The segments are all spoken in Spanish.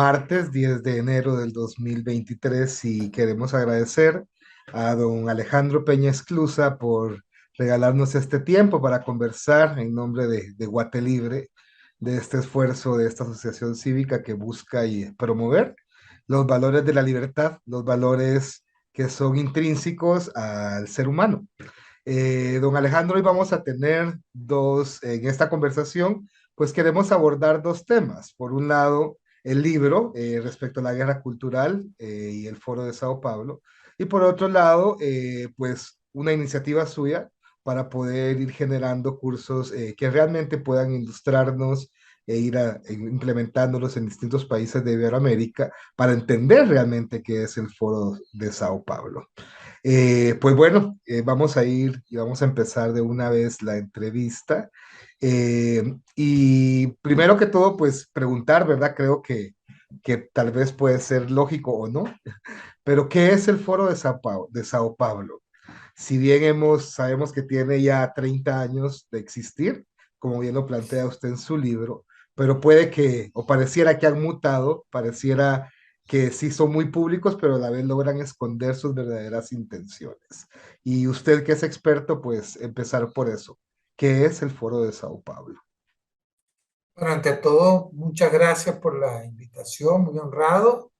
martes 10 de enero del 2023 y queremos agradecer a don Alejandro Peña Esclusa por regalarnos este tiempo para conversar en nombre de Guate Libre, de este esfuerzo de esta asociación cívica que busca y promover los valores de la libertad, los valores que son intrínsecos al ser humano. Don Alejandro, hoy vamos a tener en esta conversación, pues queremos abordar dos temas. Por un lado, el libro respecto a la guerra cultural y el Foro de Sao Paulo. Y por otro lado, pues una iniciativa suya para poder ir generando cursos que realmente puedan ilustrarnos implementándolos en distintos países de Iberoamérica para entender realmente qué es el Foro de Sao Paulo. Pues bueno, vamos a ir y vamos a empezar de una vez la entrevista. Y primero que todo, pues preguntar, ¿verdad? Creo que tal vez puede ser lógico o no, pero ¿qué es el Foro de Sao Paulo? Si bien sabemos que tiene ya 30 años de existir, como bien lo plantea usted en su libro, pero puede que, o pareciera que han mutado, pareciera que sí son muy públicos, pero a la vez logran esconder sus verdaderas intenciones. Y usted que es experto, pues empezar por eso. ¿Qué es el Foro de Sao Paulo? Bueno, ante todo, muchas gracias por la invitación, muy honrado.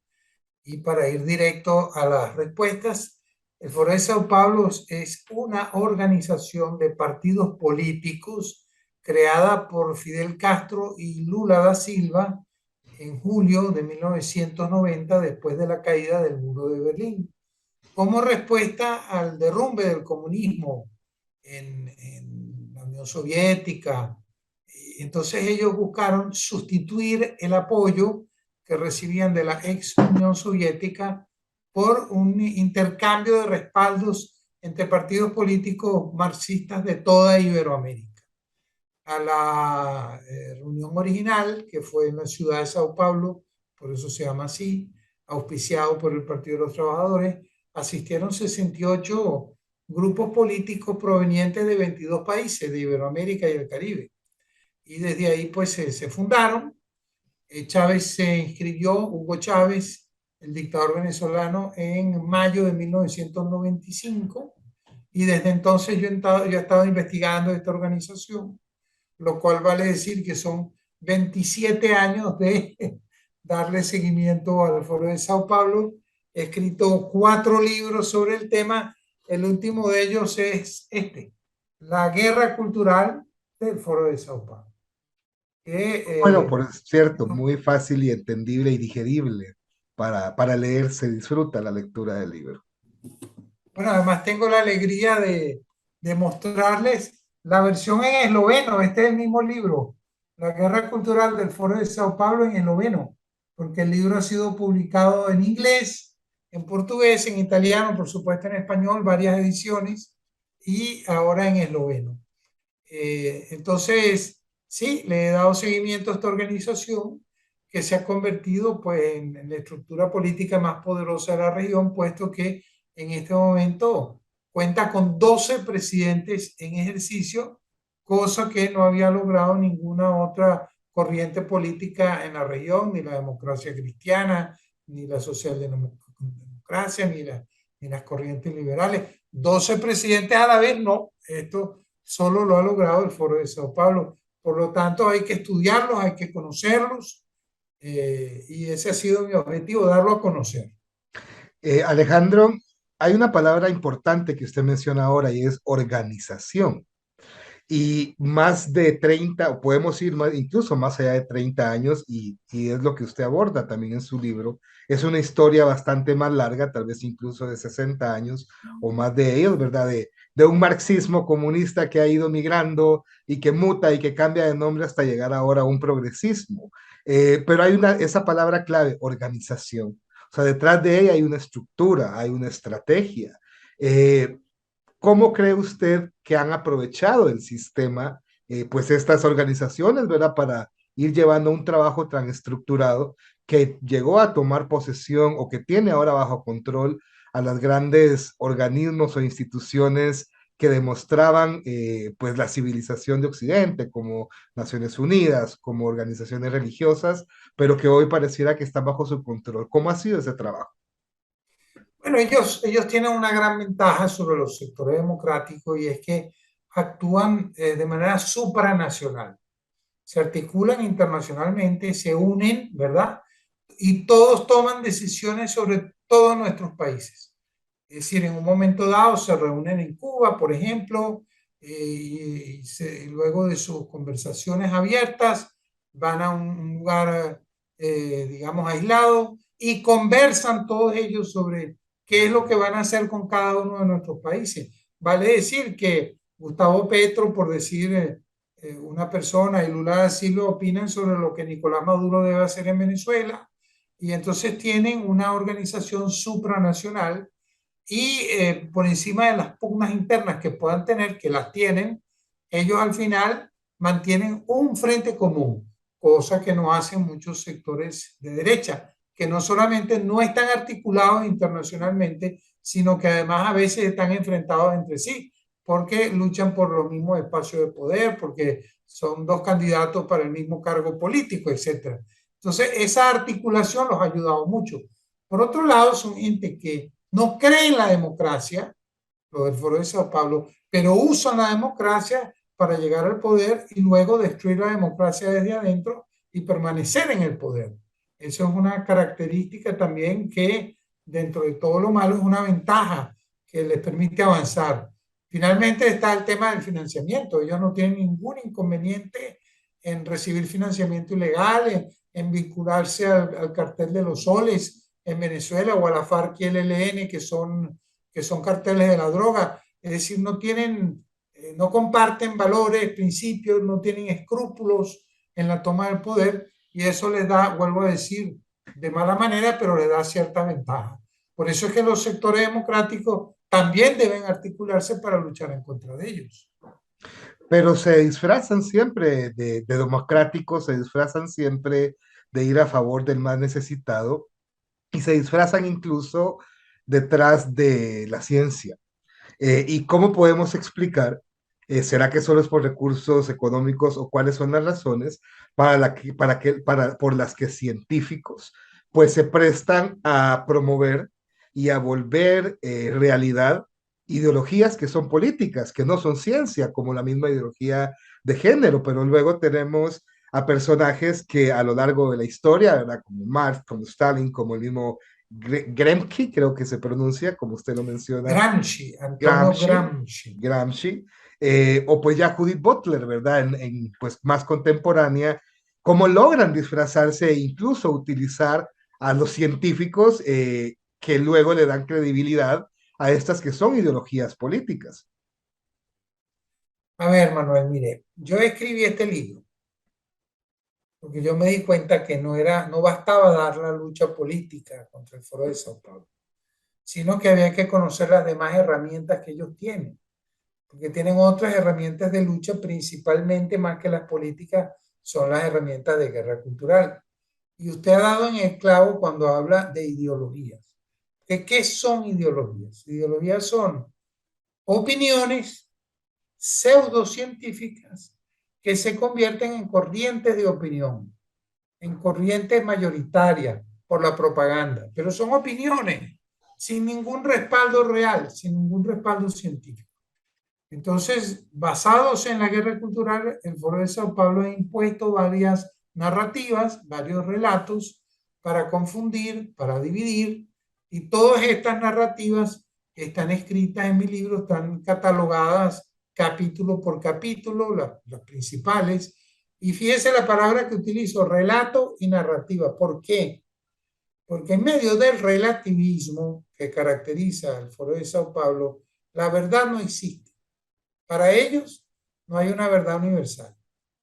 Y para ir directo a las respuestas, el Foro de Sao Paulo es una organización de partidos políticos creada por Fidel Castro y Lula da Silva en julio de 1990, después de la caída del muro de Berlín, como respuesta al derrumbe del comunismo en la Unión Soviética. Entonces ellos buscaron sustituir el apoyo que recibían de la ex Unión Soviética por un intercambio de respaldos entre partidos políticos marxistas de toda Iberoamérica. A la reunión original, que fue en la ciudad de Sao Paulo, por eso se llama así, auspiciado por el Partido de los Trabajadores, asistieron 68 grupos políticos provenientes de 22 países de Iberoamérica y el Caribe. Y desde ahí pues se fundaron. Chávez se inscribió, Hugo Chávez, el dictador venezolano, en mayo de 1995, y desde entonces yo he estado investigando esta organización, lo cual vale decir que son 27 años de darle seguimiento al Foro de Sao Paulo. He escrito 4 libros sobre el tema. El último de ellos es La guerra cultural del Foro de Sao Paulo. Bueno, Que, por cierto, muy fácil y entendible y digerible para leer, se disfruta la lectura del libro. bueno, además tengo la alegría de mostrarles la versión en esloveno. Este es el mismo libro, La guerra cultural del Foro de Sao Paulo en esloveno, porque el libro ha sido publicado en inglés, en portugués, en italiano, por supuesto en español, varias ediciones, y ahora en esloveno. Entonces, sí, le he dado seguimiento a esta organización que se ha convertido pues, en la estructura política más poderosa de la región, puesto que en este momento cuenta con 12 presidentes en ejercicio, cosa que no había logrado ninguna otra corriente política en la región, ni la democracia cristiana, ni la socialdemocracia, ni las corrientes liberales. 12 presidentes a la vez, no. Esto solo lo ha logrado el Foro de Sao Paulo. Por lo tanto, hay que estudiarlos, hay que conocerlos, y ese ha sido mi objetivo, darlo a conocer. Alejandro, hay una palabra importante que usted menciona ahora y es organización. Y más de 30, o podemos ir más, incluso más allá de 30 años, y es lo que usted aborda también en su libro. Es una historia bastante más larga, tal vez incluso de 60 años o más de ellos, ¿verdad? De un marxismo comunista que ha ido migrando y que muta y que cambia de nombre hasta llegar ahora a un progresismo. Pero hay esa palabra clave, organización. O sea, detrás de ella hay una estructura, hay una estrategia. Eh, ¿Cómo cree usted que han aprovechado el sistema, pues estas organizaciones, ¿verdad? Para ir llevando un trabajo tan estructurado que llegó a tomar posesión o que tiene ahora bajo control a las grandes organismos o instituciones que demostraban pues la civilización de Occidente, como Naciones Unidas, como organizaciones religiosas, pero que hoy pareciera que están bajo su control. ¿Cómo ha sido ese trabajo? Bueno, ellos tienen una gran ventaja sobre los sectores democráticos y es que actúan de manera supranacional, se articulan internacionalmente, se unen, ¿verdad? Y todos toman decisiones sobre todos nuestros países. Es decir, en un momento dado se reúnen en Cuba, por ejemplo, luego de sus conversaciones abiertas van a un lugar, digamos, aislado y conversan todos ellos sobre qué es lo que van a hacer con cada uno de nuestros países. Vale decir que Gustavo Petro, por decir una persona, y Lula da Silva opinan sobre lo que Nicolás Maduro debe hacer en Venezuela, y entonces tienen una organización supranacional y por encima de las pugnas internas que puedan tener, que las tienen, ellos al final mantienen un frente común, cosa que no hacen muchos sectores de derecha, que no solamente no están articulados internacionalmente, sino que además a veces están enfrentados entre sí, porque luchan por los mismos espacios de poder, porque son dos candidatos para el mismo cargo político, etcétera. Entonces, esa articulación los ha ayudado mucho. Por otro lado, son gente que no cree en la democracia, lo del Foro de Sao Paulo, pero usan la democracia para llegar al poder y luego destruir la democracia desde adentro y permanecer en el poder. Eso es una característica también que dentro de todo lo malo es una ventaja que les permite avanzar. Finalmente está el tema del financiamiento. Ellos no tienen ningún inconveniente en recibir financiamiento ilegal, en vincularse al cartel de los soles en Venezuela o a la FARC y el ELN, que son carteles de la droga. Es decir, no tienen, no comparten valores, principios, no tienen escrúpulos en la toma del poder y eso les da, vuelvo a decir, de mala manera, pero les da cierta ventaja. Por eso es que los sectores democráticos también deben articularse para luchar en contra de ellos. Pero se disfrazan siempre de democráticos, se disfrazan siempre de ir a favor del más necesitado y se disfrazan incluso detrás de la ciencia. ¿Y cómo podemos explicar? ¿Será que solo es por recursos económicos o cuáles son las razones por las que científicos pues se prestan a promover y a volver realidad ideologías que son políticas, que no son ciencia, como la misma ideología de género, pero luego tenemos a personajes que a lo largo de la historia, ¿verdad? Como Marx, como Stalin, como el mismo Gremke, creo que se pronuncia, como usted lo menciona, Gramsci, Antonio Gramsci, Gramsci. Gramsci, o pues ya Judith Butler, ¿verdad? Pues más contemporánea, cómo logran disfrazarse e incluso utilizar a los científicos que luego le dan credibilidad a estas que son ideologías políticas. A ver, Manuel, mire, yo escribí este libro porque yo me di cuenta que no bastaba dar la lucha política contra el Foro de Sao Paulo, sino que había que conocer las demás herramientas que ellos tienen, porque tienen otras herramientas de lucha, principalmente más que las políticas, son las herramientas de guerra cultural. Y usted ha dado en el clavo cuando habla de ideologías. ¿Qué son ideologías? Ideologías son opiniones pseudocientíficas que se convierten en corrientes de opinión, en corrientes mayoritarias por la propaganda, pero son opiniones sin ningún respaldo real, sin ningún respaldo científico. Entonces, basados en la guerra cultural, el Foro de Sao Paulo ha impuesto varias narrativas, varios relatos para confundir, para dividir, y todas estas narrativas están escritas en mi libro, están catalogadas capítulo por capítulo, las principales, y fíjese la palabra que utilizo, relato y narrativa. ¿Por qué? Porque en medio del relativismo que caracteriza al Foro de Sao Paulo, la verdad no existe. Para ellos no hay una verdad universal,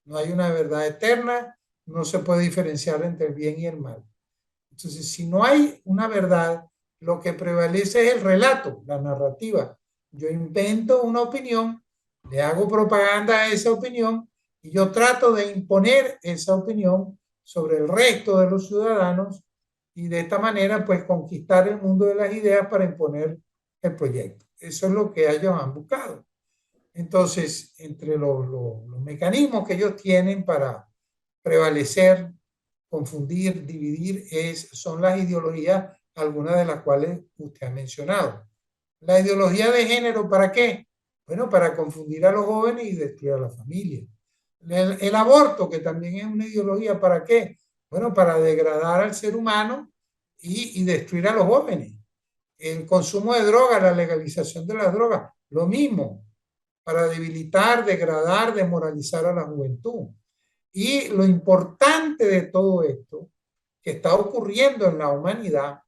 no hay una verdad eterna, no se puede diferenciar entre el bien y el mal. Entonces, si no hay una verdad, lo que prevalece es el relato, la narrativa. Yo invento una opinión, le hago propaganda a esa opinión y yo trato de imponer esa opinión sobre el resto de los ciudadanos y de esta manera pues conquistar el mundo de las ideas para imponer el proyecto. Eso es lo que ellos han buscado. Entonces, entre los mecanismos que ellos tienen para prevalecer, confundir, dividir, son las ideologías, algunas de las cuales usted ha mencionado. La ideología de género, ¿para qué? Bueno, para confundir a los jóvenes y destruir a la familia. El aborto, que también es una ideología, ¿para qué? Bueno, para degradar al ser humano y destruir a los jóvenes. El consumo de drogas, la legalización de las drogas, lo mismo, para debilitar, degradar, desmoralizar a la juventud. Y lo importante de todo esto que está ocurriendo en la humanidad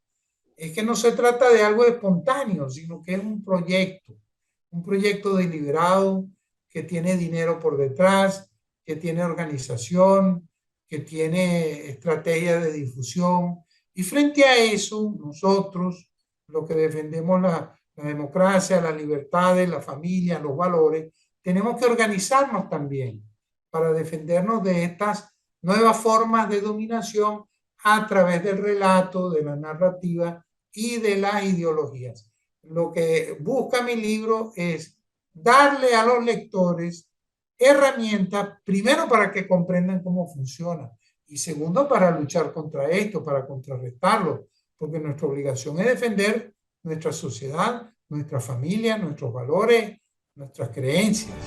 es que no se trata de algo espontáneo, sino que es un proyecto deliberado que tiene dinero por detrás, que tiene organización, que tiene estrategia de difusión. Y frente a eso, nosotros, los que defendemos la democracia, las libertades, la familia, los valores, tenemos que organizarnos también para defendernos de estas nuevas formas de dominación a través del relato, de la narrativa y de las ideologías. Lo que busca mi libro es darle a los lectores herramientas, primero para que comprendan cómo funciona y segundo para luchar contra esto, para contrarrestarlo, porque nuestra obligación es defender nuestra sociedad, nuestra familia, nuestros valores, nuestras creencias.